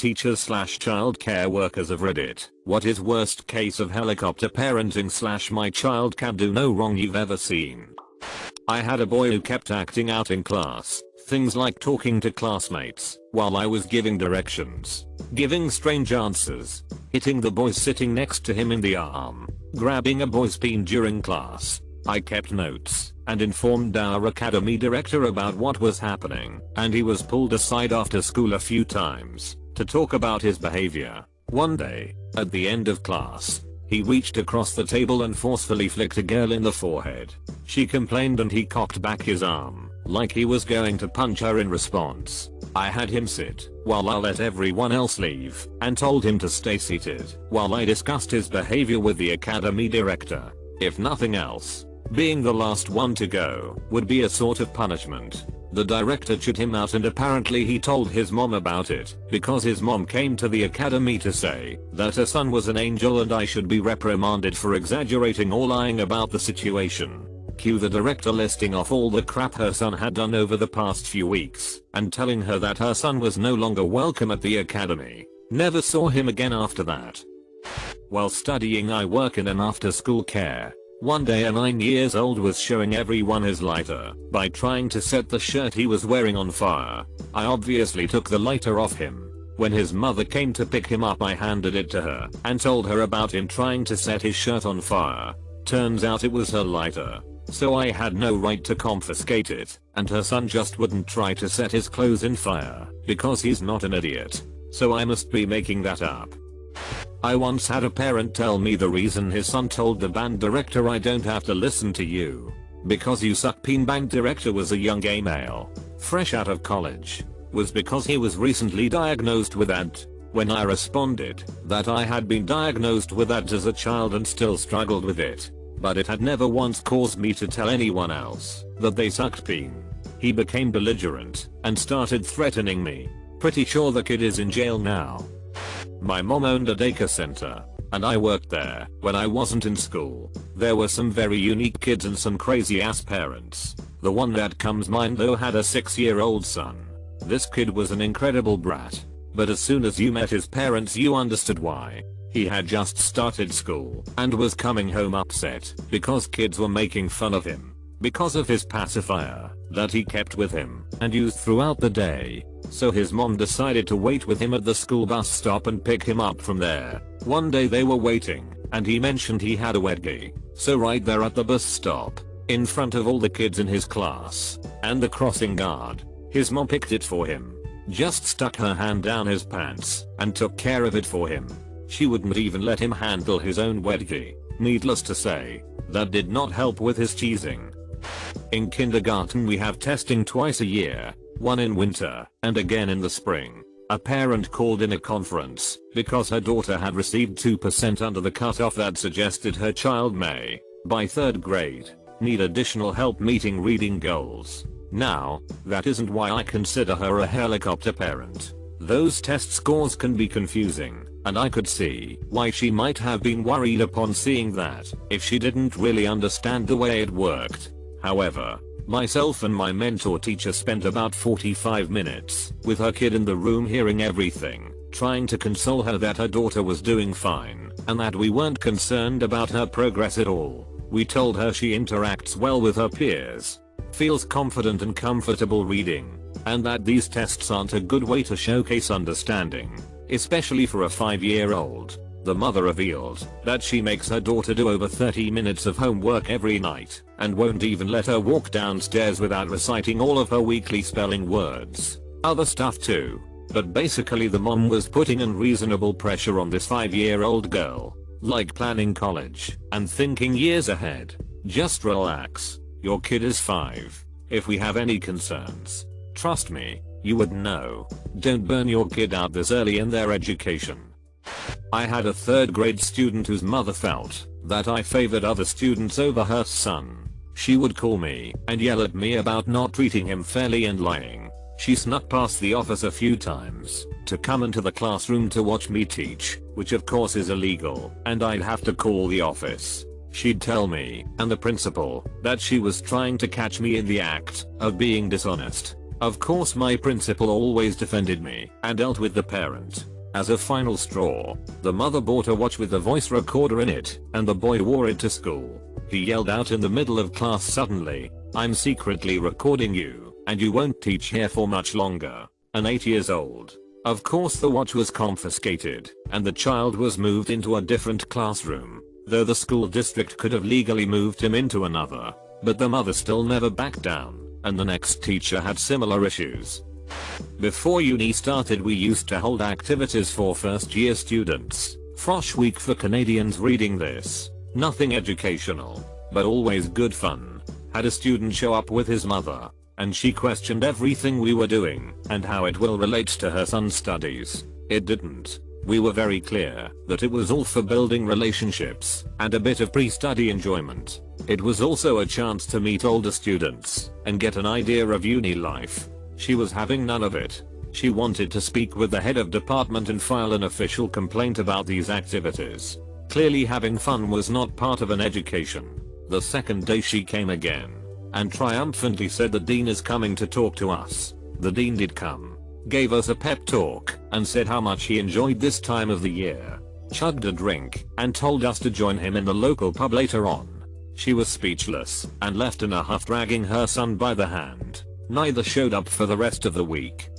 Teachers slash childcare workers of Reddit, what is worst case of helicopter parenting slash my child can do no wrong you've ever seen? I had a boy who kept acting out in class, things like talking to classmates while I was giving directions, giving strange answers, hitting the boy sitting next to him in the arm, grabbing a boy's peen during class. I kept notes and informed our academy director about what was happening, and he was pulled aside after school a few times to talk about his behavior. One day, at the end of class, he reached across the table and forcefully flicked a girl in the forehead. She complained and he cocked back his arm, like he was going to punch her in response. I had him sit while I let everyone else leave, and told him to stay seated while I discussed his behavior with the academy director. If nothing else, being the last one to go would be a sort of punishment. The director chewed him out, and apparently he told his mom about it because his mom came to the academy to say that her son was an angel and I should be reprimanded for exaggerating or lying about the situation. Cue the director listing off all the crap her son had done over the past few weeks and telling her that her son was no longer welcome at the academy. Never saw him again after that. While studying, I work in an after-school care. One day a 9-year-old was showing everyone his lighter by trying to set the shirt he was wearing on fire. I obviously took the lighter off him. When his mother came to pick him up, I handed it to her and told her about him trying to set his shirt on fire. Turns out it was her lighter, so I had no right to confiscate it, and her son just wouldn't try to set his clothes in fire because he's not an idiot. So I must be making that up. I once had a parent tell me the reason his son told the band director, "I don't have to listen to you because you suck." Band director was a young gay male, fresh out of college, was because he was recently diagnosed with AD. When I responded that I had been diagnosed with AD as a child and still struggled with it, but it had never once caused me to tell anyone else that they sucked peen, he became belligerent and started threatening me. Pretty sure the kid is in jail now. My mom owned a daycare center, and I worked there when I wasn't in school. There were some very unique kids and some crazy ass parents. The one that comes mind though had a 6-year-old son. This kid was an incredible brat, but as soon as you met his parents you understood why. He had just started school and was coming home upset because kids were making fun of him because of his pacifier that he kept with him and used throughout the day. So his mom decided to wait with him at the school bus stop and pick him up from there. One day they were waiting and he mentioned he had a wedgie. So right there at the bus stop, in front of all the kids in his class and the crossing guard, his mom picked it for him, just stuck her hand down his pants and took care of it for him. She wouldn't even let him handle his own wedgie. Needless to say, that did not help with his cheesing. In kindergarten we have testing twice a year, one in winter and again in the spring. A parent called in a conference because her daughter had received 2% under the cutoff that suggested her child may, by 3rd grade, need additional help meeting reading goals. Now, that isn't why I consider her a helicopter parent. Those test scores can be confusing, and I could see why she might have been worried upon seeing that if she didn't really understand the way it worked. However, myself and my mentor teacher spent about 45 minutes with her kid in the room hearing everything, trying to console her that her daughter was doing fine and that we weren't concerned about her progress at all. We told her she interacts well with her peers, feels confident and comfortable reading, and that these tests aren't a good way to showcase understanding, especially for a 5-year-old. The mother revealed that she makes her daughter do over 30 minutes of homework every night and won't even let her walk downstairs without reciting all of her weekly spelling words. Other stuff too, but basically the mom was putting unreasonable pressure on this 5-year-old girl, like planning college and thinking years ahead. Just relax, your kid is 5. If we have any concerns, trust me, you would know. Don't burn your kid out this early in their education. I had a 3rd grade student whose mother felt that I favored other students over her son. She would call me and yell at me about not treating him fairly and lying. She snuck past the office a few times to come into the classroom to watch me teach, which of course is illegal, and I'd have to call the office. She'd tell me and the principal that she was trying to catch me in the act of being dishonest. Of course my principal always defended me and dealt with the parent. As a final straw, the mother bought a watch with a voice recorder in it, and the boy wore it to school. He yelled out in the middle of class suddenly, "I'm secretly recording you, and you won't teach here for much longer." An 8 years old. Of course the watch was confiscated, and the child was moved into a different classroom, though the school district could have legally moved him into another. But the mother still never backed down, and the next teacher had similar issues. Before uni started we used to hold activities for first year students. Frosh Week for Canadians reading this. Nothing educational, but always good fun. Had a student show up with his mother, and she questioned everything we were doing and how it will relate to her son's studies. It didn't. We were very clear that it was all for building relationships and a bit of pre-study enjoyment. It was also a chance to meet older students and get an idea of uni life. She was having none of it. She wanted to speak with the head of department and file an official complaint about these activities. Clearly having fun was not part of an education. The second day she came again and triumphantly said the dean is coming to talk to us. The dean did come, gave us a pep talk, and said how much he enjoyed this time of the year, chugged a drink, and told us to join him in the local pub later on. She was speechless and left in a huff, dragging her son by the hand. Neither showed up for the rest of the week.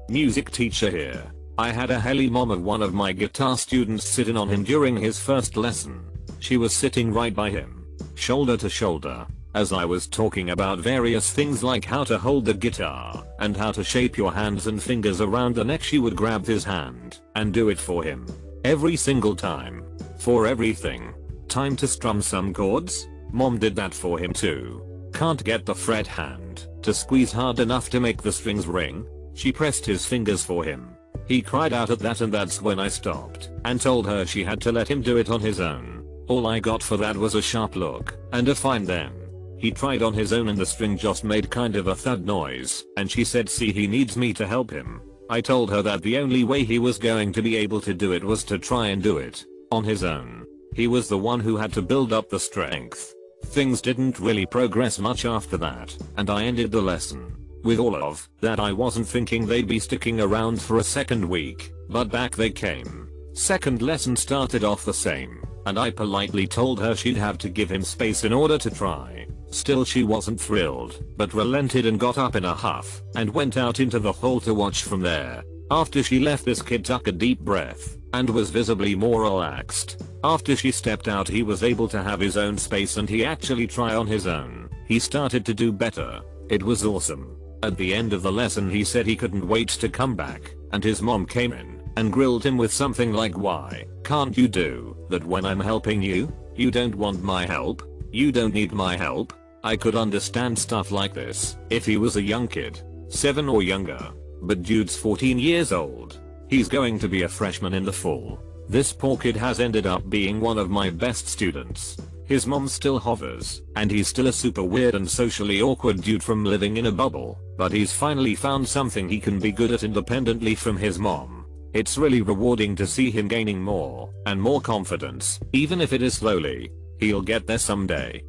Music teacher here. I had a helly mom of one of my guitar students sitting on him during his first lesson. She was sitting right by him, shoulder to shoulder. As I was talking about various things like how to hold the guitar and how to shape your hands and fingers around the neck, she would grab his hand and do it for him. Every single time. For everything. Time to strum some chords? Mom did that for him too. Can't get the fret hand to squeeze hard enough to make the strings ring? She pressed his fingers for him. He cried out at that, and that's when I stopped and told her she had to let him do it on his own. All I got for that was a sharp look and a fine then. He tried on his own and the string just made kind of a thud noise, and she said, "See, he needs me to help him." I told her that the only way he was going to be able to do it was to try and do it on his own. He was the one who had to build up the strength. Things didn't really progress much after that, and I ended the lesson with all of that. I wasn't thinking they'd be sticking around for a second week, but back they came. Second lesson started off the same, and I politely told her she'd have to give him space in order to try. Still she wasn't thrilled, but relented and got up in a huff and went out into the hall to watch from there. After she left, this kid took a deep breath and was visibly more relaxed. After she stepped out, he was able to have his own space and he actually tried on his own. He started to do better. It was awesome. At the end of the lesson he said he couldn't wait to come back, and his mom came in and grilled him with something like, "Why can't you do that when I'm helping you? You don't want my help? You don't need my help?" I could understand stuff like this if he was a young kid, 7 or younger. But dude's 14 years old. He's going to be a freshman in the fall. This poor kid has ended up being one of my best students. His mom still hovers, and he's still a super weird and socially awkward dude from living in a bubble, but he's finally found something he can be good at independently from his mom. It's really rewarding to see him gaining more and more confidence, even if it is slowly. He'll get there someday.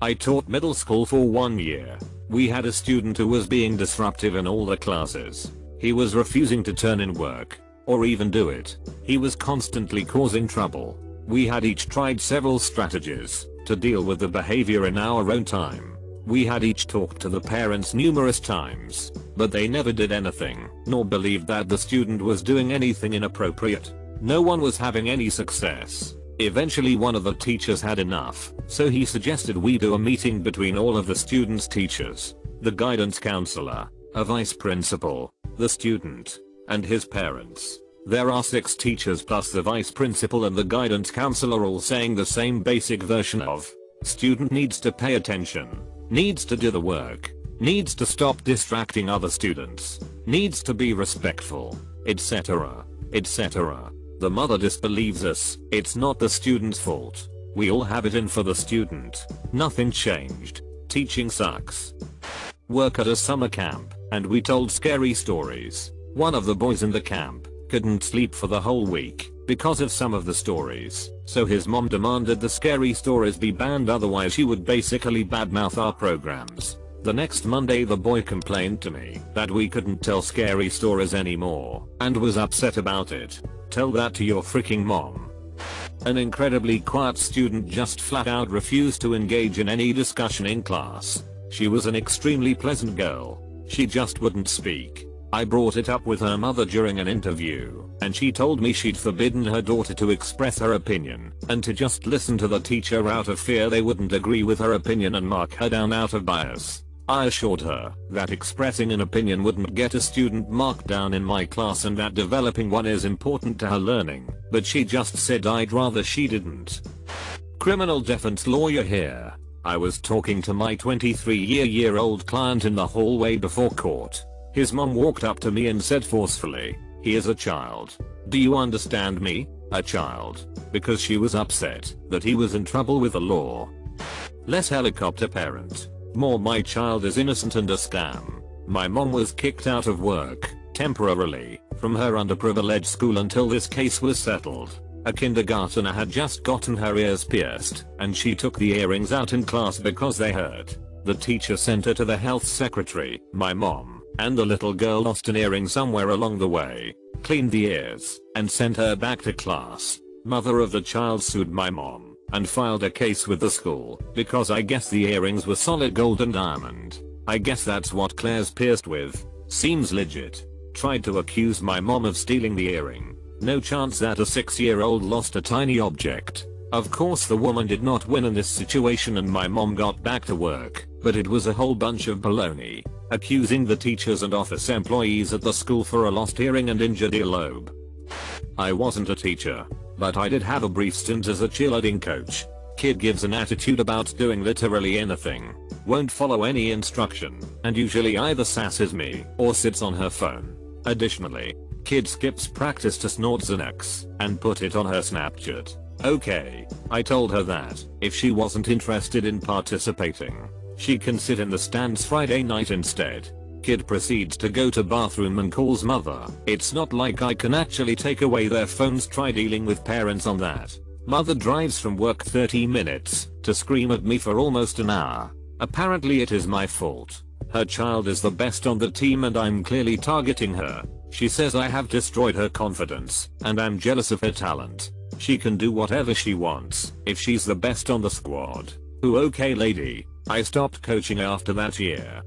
I taught middle school for 1 year. We had a student who was being disruptive in all the classes. He was refusing to turn in work, or even do it. He was constantly causing trouble. We had each tried several strategies to deal with the behavior in our own time. We had each talked to the parents numerous times, but they never did anything, nor believed that the student was doing anything inappropriate. No one was having any success. Eventually one of the teachers had enough, so he suggested we do a meeting between all of the students' teachers, the guidance counselor, a vice principal, the student, and his parents. There are 6 teachers plus the vice principal and the guidance counselor all saying the same basic version of, student needs to pay attention, needs to do the work, needs to stop distracting other students, needs to be respectful, etc., etc. The mother disbelieves us. It's not the student's fault. We all have it in for the student. Nothing changed. Teaching sucks. Work at a summer camp, and we told scary stories. One of the boys in the camp couldn't sleep for the whole week because of some of the stories, so his mom demanded the scary stories be banned, otherwise she would basically badmouth our programs. The next Monday the boy complained to me that we couldn't tell scary stories anymore and was upset about it. Tell that to your freaking mom. An incredibly quiet student just flat out refused to engage in any discussion in class. She was an extremely pleasant girl. She just wouldn't speak. I brought it up with her mother during an interview, and she told me she'd forbidden her daughter to express her opinion and to just listen to the teacher out of fear they wouldn't agree with her opinion and mark her down out of bias. I assured her that expressing an opinion wouldn't get a student marked down in my class and that developing one is important to her learning, but she just said I'd rather she didn't. Criminal defense lawyer here. I was talking to my 23-year-old client in the hallway before court. His mom walked up to me and said forcefully, "He is a child. Do you understand me? A child." Because she was upset that he was in trouble with the law. Less helicopter parent. More my child is innocent and a scam. My mom was kicked out of work, temporarily, from her underprivileged school until this case was settled. A kindergartner had just gotten her ears pierced, and she took the earrings out in class because they hurt. The teacher sent her to the health secretary, my mom, and the little girl lost an earring somewhere along the way, cleaned the ears, and sent her back to class. Mother of the child sued my mom and filed a case with the school because I guess the earrings were solid gold and diamond. I guess that's what Claire's pierced with. Seems legit. Tried to accuse my mom of stealing the earring. No chance that a 6-year-old lost a tiny object. Of course the woman did not win in this situation and my mom got back to work, but it was a whole bunch of baloney. Accusing the teachers and office employees at the school for a lost earring and injured earlobe. I wasn't a teacher, but I did have a brief stint as a cheerleading coach. Kid gives an attitude about doing literally anything. Won't follow any instruction, and usually either sasses me or sits on her phone. Additionally, kid skips practice to snort Xanax and put it on her Snapchat. Okay, I told her that if she wasn't interested in participating, she can sit in the stands Friday night instead. Kid proceeds to go to bathroom and calls mother. It's not like I can actually take away their phones. Try dealing with parents on that. Mother drives from work 30 minutes to scream at me for almost an hour. Apparently it is my fault. Her child is the best on the team and I'm clearly targeting her. She says I have destroyed her confidence and I'm jealous of her talent. She can do whatever she wants if she's the best on the squad. Ooh, okay lady. I stopped coaching after that year.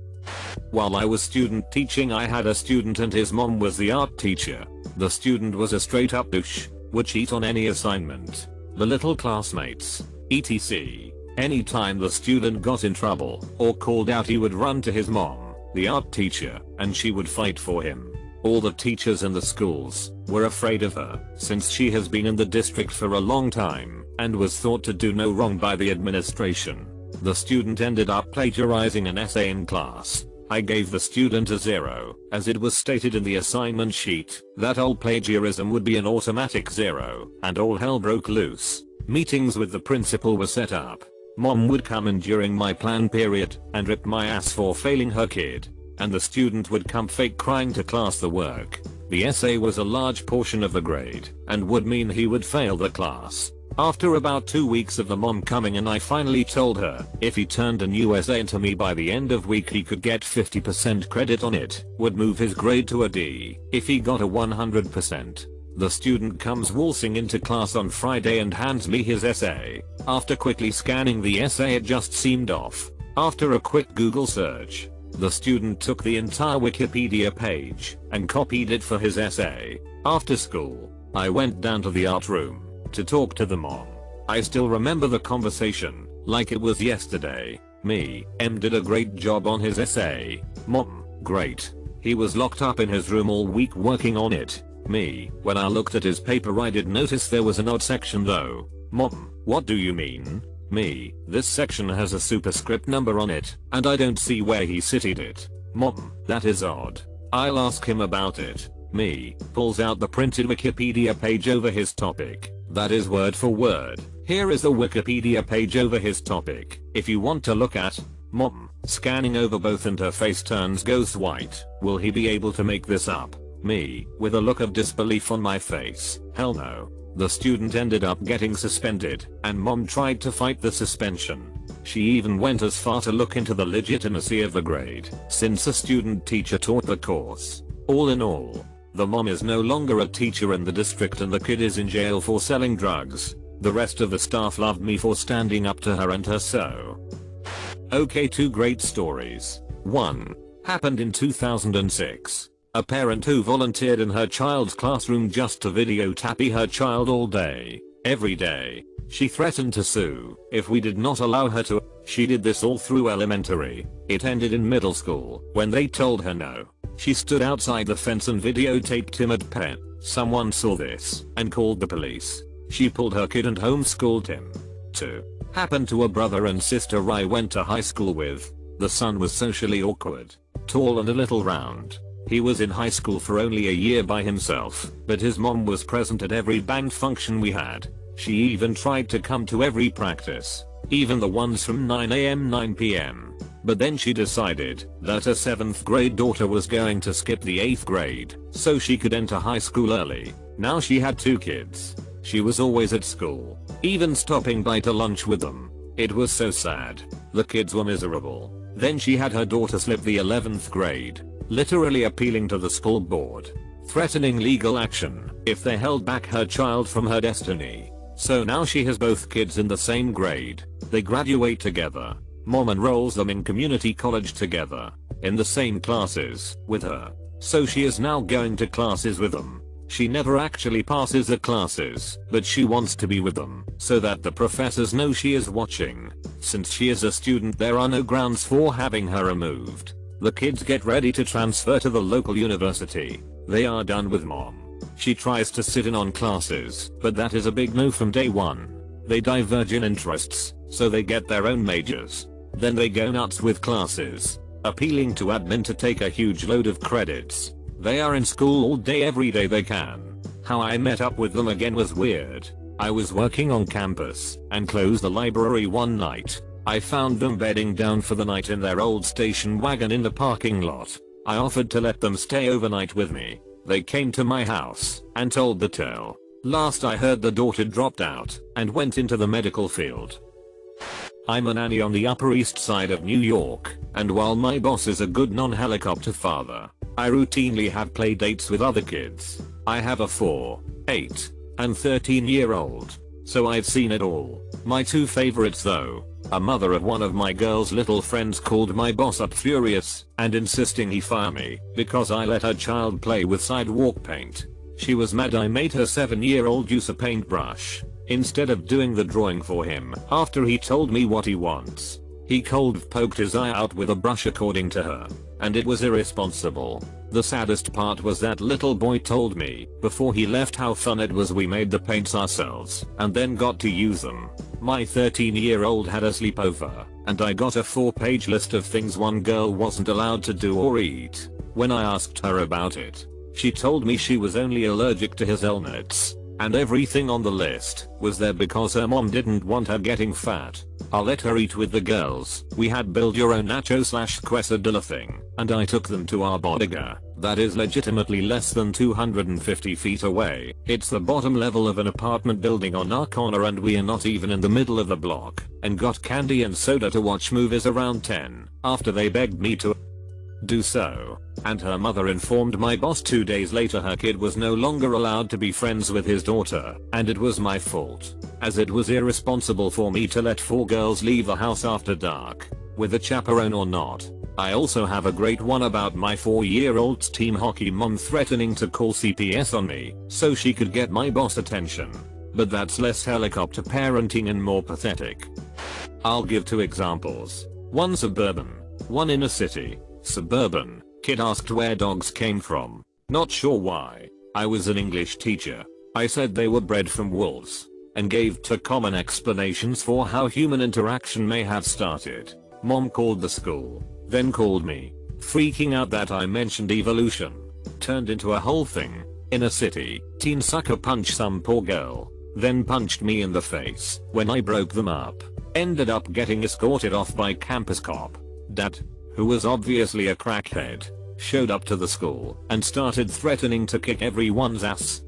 While I was student teaching I had a student and his mom was the art teacher. The student was a straight up douche, would cheat on any assignment. The little classmates, etc. Anytime the student got in trouble or called out he would run to his mom, the art teacher, and she would fight for him. All the teachers in the schools were afraid of her since she has been in the district for a long time and was thought to do no wrong by the administration. The student ended up plagiarizing an essay in class. I gave the student a 0, as it was stated in the assignment sheet that all plagiarism would be an automatic 0, and all hell broke loose. Meetings with the principal were set up. Mom would come in during my plan period and rip my ass for failing her kid, and the student would come fake crying to class the work. The essay was a large portion of the grade and would mean he would fail the class. After about 2 weeks of the mom coming in I finally told her if he turned a new essay into me by the end of week he could get 50% credit on it, would move his grade to a D if he got a 100%. The student comes waltzing into class on Friday and hands me his essay. After quickly scanning the essay it just seemed off. After a quick Google search, the student took the entire Wikipedia page and copied it for his essay. After school, I went down to the art room to talk to the mom. I still remember the conversation like it was yesterday. Me, M did a great job on his essay. Mom, great. He was locked up in his room all week working on it. Me, when I looked at his paper I did notice there was an odd section though. Mom, what do you mean? Me, this section has a superscript number on it, and I don't see where he cited it. Mom, that is odd. I'll ask him about it. Me, pulls out the printed Wikipedia page over his topic. That is word for word. Here is the Wikipedia page over his topic, if you want to look at. Mom, scanning over both and her face turns goes white. Will he be able to make this up? Me, with a look of disbelief on my face. Hell no. The student ended up getting suspended, and mom tried to fight the suspension. She even went as far to look into the legitimacy of the grade, since a student teacher taught the course. All in all, the mom is no longer a teacher in the district and the kid is in jail for selling drugs. The rest of the staff loved me for standing up to her and her so. Okay, 2 great stories. 1. Happened in 2006. A parent who volunteered in her child's classroom just to videotape her child all day, every day. She threatened to sue if we did not allow her to. She did this all through elementary. It ended in middle school when they told her no. She stood outside the fence and videotaped him at pen. Someone saw this and called the police. She pulled her kid and homeschooled him. 2. Happened to a brother and sister I went to high school with. The son was socially awkward, tall and a little round. He was in high school for only a year by himself, but his mom was present at every band function we had. She even tried to come to every practice, even the ones from 9 AM 9 PM. But then she decided that her 7th grade daughter was going to skip the 8th grade so she could enter high school early. Now she had 2 kids. She was always at school, even stopping by to lunch with them. It was so sad. The kids were miserable. Then she had her daughter slip the 11th grade, literally appealing to the school board, threatening legal action if they held back her child from her destiny. So now she has both kids in the same grade. They graduate together. Mom enrolls them in community college together, in the same classes with her. So she is now going to classes with them. She never actually passes the classes, but she wants to be with them so that the professors know she is watching. Since she is a student, there are no grounds for having her removed. The kids get ready to transfer to the local university. They are done with mom. She tries to sit in on classes, but that is a big no from day one. They diverge in interests, so they get their own majors. Then they go nuts with classes, appealing to admin to take a huge load of credits. They are in school all day every day they can. How I met up with them again was weird. I was working on campus and closed the library one night. I found them bedding down for the night in their old station wagon in the parking lot. I offered to let them stay overnight with me. They came to my house and told the tale. Last I heard, the daughter dropped out and went into the medical field. I'm a nanny on the Upper East Side of New York, and while my boss is a good non-helicopter father, I routinely have play dates with other kids. I have a 4, 8, and 13-year-old, so I've seen it all. My 2 favorites though, a mother of one of my girl's little friends called my boss up furious and insisting he fire me because I let her child play with sidewalk paint. She was mad I made her 7-year-old use a paintbrush instead of doing the drawing for him after he told me what he wants. He cold poked his eye out with a brush according to her, and it was irresponsible. The saddest part was that little boy told me before he left how fun it was we made the paints ourselves and then got to use them. My 13-year-old had a sleepover, and I got a 4-page list of things one girl wasn't allowed to do or eat. When I asked her about it, she told me she was only allergic to hazelnuts, and everything on the list was there because her mom didn't want her getting fat. I'll let her eat with the girls. We had build your own nacho/quesadilla thing, and I took them to our bodega that is legitimately less than 250 feet away. It's the bottom level of an apartment building on our corner and we are not even in the middle of the block, and got candy and soda to watch movies around 10 after they begged me to do so. And her mother informed my boss 2 days later her kid was no longer allowed to be friends with his daughter, and it was my fault, as it was irresponsible for me to let 4 girls leave the house after dark, with a chaperone or not. I also have a great one about my 4-year-old's team hockey mom threatening to call CPS on me so she could get my boss attention. But that's less helicopter parenting and more pathetic. I'll give 2 examples. One suburban, one inner city. Suburban kid asked where dogs came from. Not sure why. I was an English teacher. I said they were bred from wolves, and gave 2 common explanations for how human interaction may have started. Mom called the school, then called me, freaking out that I mentioned evolution. Turned into a whole thing. Inner city, teen sucker punched some poor girl, then punched me in the face when I broke them up. Ended up getting escorted off by campus cop. Dad, who was obviously a crackhead, showed up to the school and started threatening to kick everyone's ass.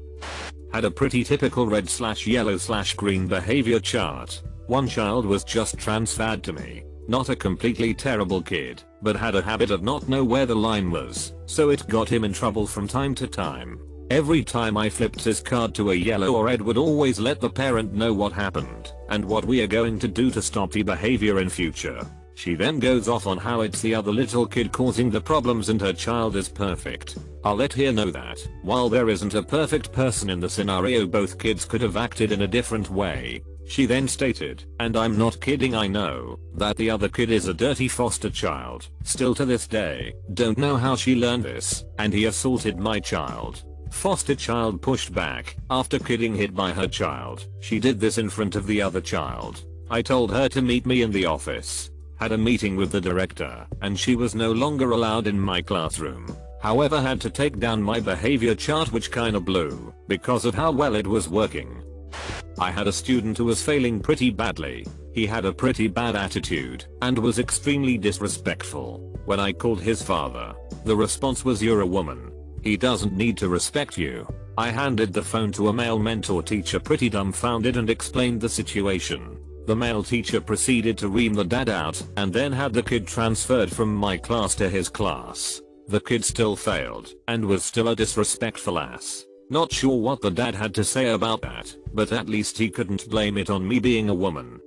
Had a pretty typical red/yellow/green behavior chart. One child was just transferred to me. Not a completely terrible kid, but had a habit of not know where the line was, so it got him in trouble from time to time. Every time I flipped his card to a yellow or red would always let the parent know what happened and what we are going to do to stop the behavior in future. She then goes off on how it's the other little kid causing the problems and her child is perfect. I'll let her know that, while there isn't a perfect person in the scenario, both kids could have acted in a different way. She then stated, and I'm not kidding, I know, that the other kid is a dirty foster child. Still to this day, don't know how she learned this, and he assaulted my child. Foster child pushed back after getting hit by her child. She did this in front of the other child. I told her to meet me in the office. Had a meeting with the director, and she was no longer allowed in my classroom. However, had to take down my behavior chart, which kinda blew because of how well it was working. I had a student who was failing pretty badly. He had a pretty bad attitude and was extremely disrespectful. When I called his father, the response was, "You're a woman. He doesn't need to respect you." I handed the phone to a male mentor teacher pretty dumbfounded and explained the situation. The male teacher proceeded to ream the dad out and then had the kid transferred from my class to his class. The kid still failed and was still a disrespectful ass. Not sure what the dad had to say about that, but at least he couldn't blame it on me being a woman.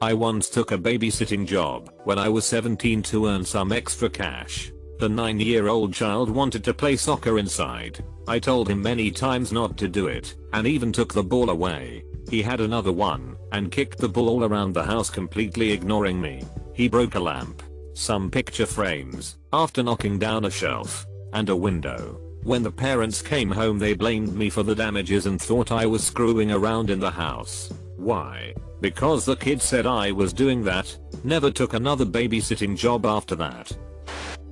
I once took a babysitting job when I was 17 to earn some extra cash. The 9-year-old child wanted to play soccer inside. I told him many times not to do it, and even took the ball away. He had another one, and kicked the ball all around the house, completely ignoring me. He broke a lamp, some picture frames, after knocking down a shelf, and a window. When the parents came home, they blamed me for the damages and thought I was screwing around in the house. Why? Because the kid said I was doing that. Never took another babysitting job after that.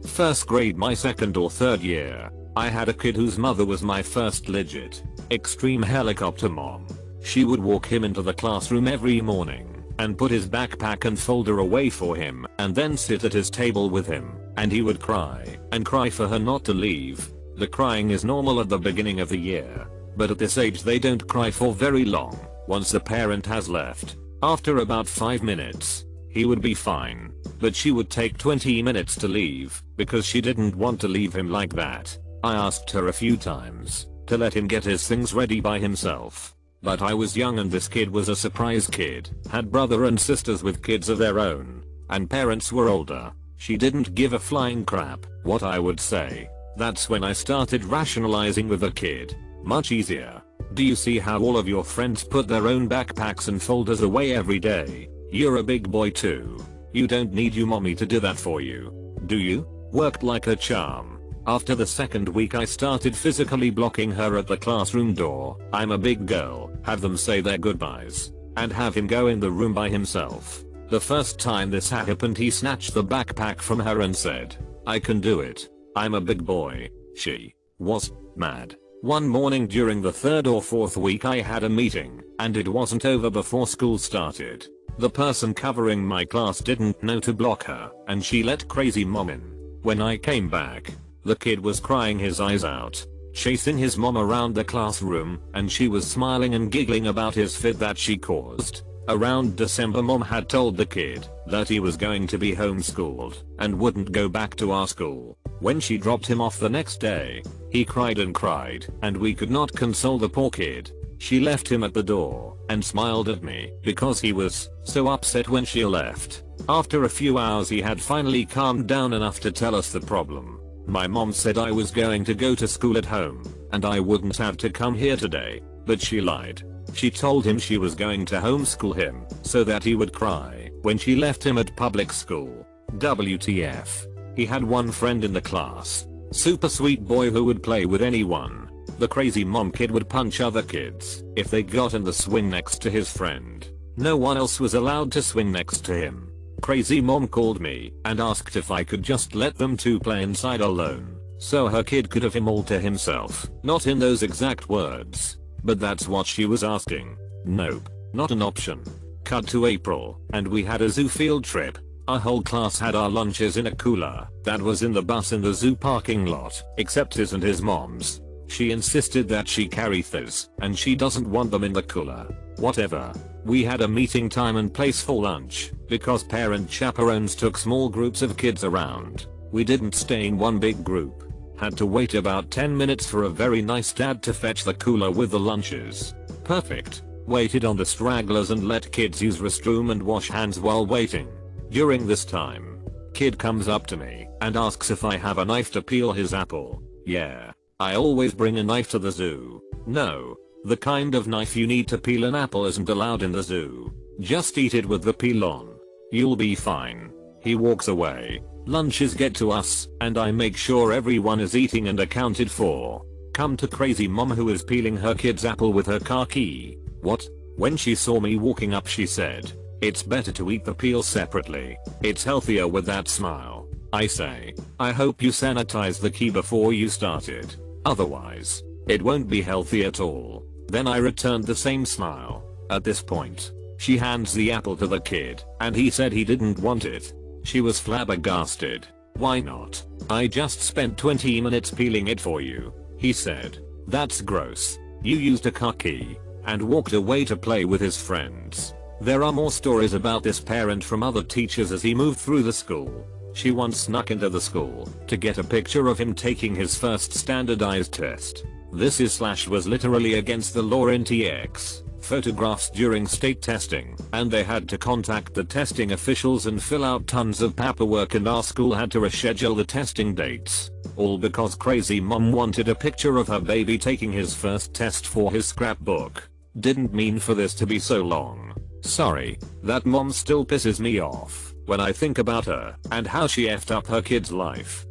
First grade, my second or third year, I had a kid whose mother was my first legit, extreme helicopter mom. She would walk him into the classroom every morning and put his backpack and folder away for him and then sit at his table with him, and he would cry and cry for her not to leave. The crying is normal at the beginning of the year, but at this age they don't cry for very long. Once the parent has left, after about 5 minutes, he would be fine, but she would take 20 minutes to leave because she didn't want to leave him like that. I asked her a few times to let him get his things ready by himself, but I was young and this kid was a surprise kid, had brother and sisters with kids of their own, and parents were older. She didn't give a flying crap what I would say. That's when I started rationalizing with the kid. Much easier. Do you see how all of your friends put their own backpacks and folders away every day? You're a big boy too. You don't need your mommy to do that for you, do you? Worked like a charm. After the second week I started physically blocking her at the classroom door. I'm a big girl. Have them say their goodbyes and have him go in the room by himself. The first time this happened, he snatched the backpack from her and said, "I can do it. I'm a big boy." She was mad. One morning during the third or fourth week I had a meeting, and it wasn't over before school started. The person covering my class didn't know to block her, and she let crazy mom in. When I came back, the kid was crying his eyes out, chasing his mom around the classroom, and she was smiling and giggling about his fit that she caused. Around December, mom had told the kid that he was going to be homeschooled and wouldn't go back to our school. When she dropped him off the next day, he cried and cried, and we could not console the poor kid. She left him at the door and smiled at me because he was so upset when she left. After a few hours he had finally calmed down enough to tell us the problem. My mom said I was going to go to school at home and I wouldn't have to come here today, but she lied. She told him she was going to homeschool him so that he would cry when she left him at public school. WTF. He had one friend in the class, super sweet boy who would play with anyone. The crazy mom kid would punch other kids if they got in the swing next to his friend. No one else was allowed to swing next to him. Crazy mom called me and asked if I could just let them two play inside alone so her kid could have him all to himself. Not in those exact words, but that's what she was asking. Nope, not an option. Cut to April, and we had a zoo field trip. Our whole class had our lunches in a cooler that was in the bus in the zoo parking lot, except his and his mom's. She insisted that she carry those, and she doesn't want them in the cooler. Whatever. We had a meeting time and place for lunch because parent chaperones took small groups of kids around. We didn't stay in one big group. Had to wait about 10 minutes for a very nice dad to fetch the cooler with the lunches. Perfect. Waited on the stragglers and let kids use restroom and wash hands while waiting. During this time, kid comes up to me and asks if I have a knife to peel his apple. Yeah, I always bring a knife to the zoo. No, the kind of knife you need to peel an apple isn't allowed in the zoo. Just eat it with the peel on. You'll be fine. He walks away. Lunches get to us, and I make sure everyone is eating and accounted for. Come to crazy mom who is peeling her kid's apple with her car key. What? When she saw me walking up she said, "It's better to eat the peel separately. It's healthier with that smile." I say, I hope you sanitize the key before you started. Otherwise, it won't be healthy at all. Then I returned the same smile. At this point, she hands the apple to the kid, and he said he didn't want it. She was flabbergasted. Why not? I just spent 20 minutes peeling it for you. He said, "That's gross. You used a car key," and walked away to play with his friends. There are more stories about this parent from other teachers as he moved through the school. She once snuck into the school to get a picture of him taking his first standardized test. This was literally against the law in TX. Photographs during state testing, and they had to contact the testing officials and fill out tons of paperwork, and our school had to reschedule the testing dates. All because crazy mom wanted a picture of her baby taking his first test for his scrapbook. Didn't mean for this to be so long. Sorry, that mom still pisses me off when I think about her and how she effed up her kid's life.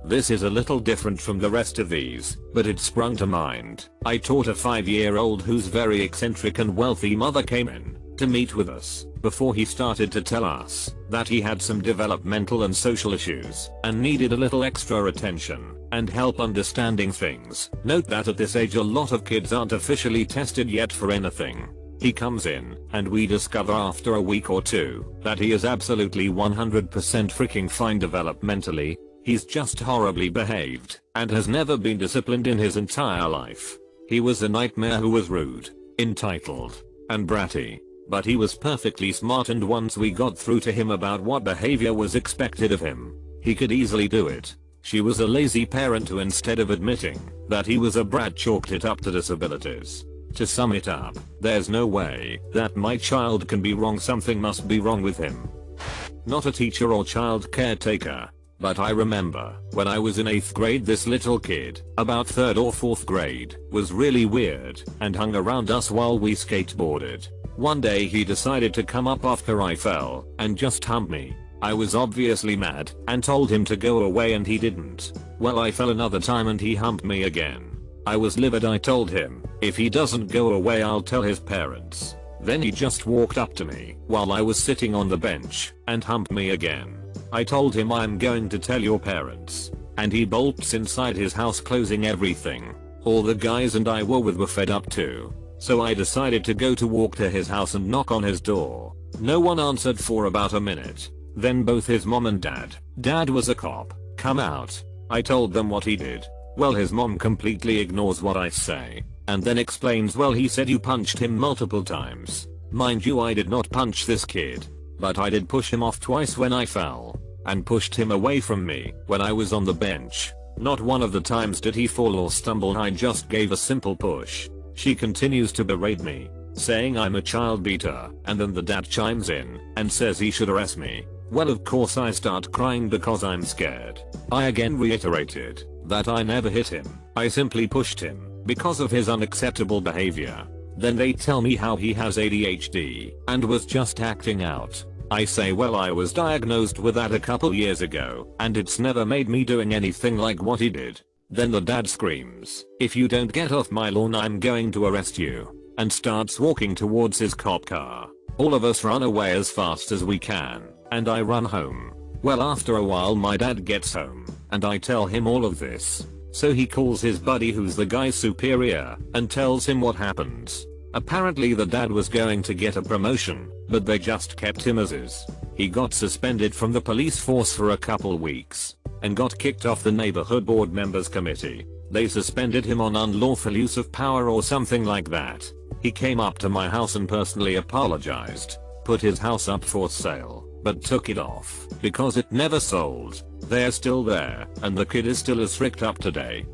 This is a little different from the rest of these, but it sprung to mind. I taught a 5-year-old whose very eccentric and wealthy mother came in to meet with us before he started to tell us that he had some developmental and social issues and needed a little extra attention and help understanding things. Note that at this age a lot of kids aren't officially tested yet for anything. He comes in, and we discover after a week or two that he is absolutely 100% freaking fine developmentally. He's just horribly behaved and has never been disciplined in his entire life. He was a nightmare who was rude, entitled, and bratty, but he was perfectly smart, and once we got through to him about what behavior was expected of him, he could easily do it. She was a lazy parent who, instead of admitting that he was a brat, chalked it up to disabilities. To sum it up, there's no way that my child can be wrong. Something must be wrong with him. Not a teacher or child caretaker, but I remember when I was in 8th grade, this little kid, about 3rd or 4th grade, was really weird and hung around us while we skateboarded. One day he decided to come up after I fell and just hump me. I was obviously mad and told him to go away, and he didn't. Well, I fell another time and he humped me again. I was livid. I told him, if he doesn't go away I'll tell his parents. Then he just walked up to me while I was sitting on the bench and humped me again. I told him, I'm going to tell your parents. And he bolts inside his house, closing everything. All the guys and I were fed up too. So I decided to go to walk to his house and knock on his door. No one answered for about a minute. Then both his mom and dad was a cop, come out. I told them what he did. Well, his mom completely ignores what I say and then explains, well, he said you punched him multiple times. Mind you, I did not punch this kid, but I did push him off twice when I fell and pushed him away from me when I was on the bench. Not one of the times did he fall or stumble. I just gave a simple push. She continues to berate me, saying I'm a child beater, and then the dad chimes in and says he should arrest me. Well, of course I start crying because I'm scared. I again reiterated that I never hit him. I simply pushed him because of his unacceptable behavior. Then they tell me how he has ADHD and was just acting out. I say, well, I was diagnosed with that a couple years ago and it's never made me doing anything like what he did. Then the dad screams, if you don't get off my lawn I'm going to arrest you, and starts walking towards his cop car. All of us run away as fast as we can, and I run home. Well, after a while my dad gets home and I tell him all of this. So he calls his buddy who's the guy's superior and tells him what happens. Apparently the dad was going to get a promotion, but they just kept him as is. He got suspended from the police force for a couple weeks and got kicked off the neighborhood board members committee. They suspended him on unlawful use of power or something like that. He came up to my house and personally apologized, put his house up for sale, but took it off because it never sold. They're still there, and the kid is still as fricked up today.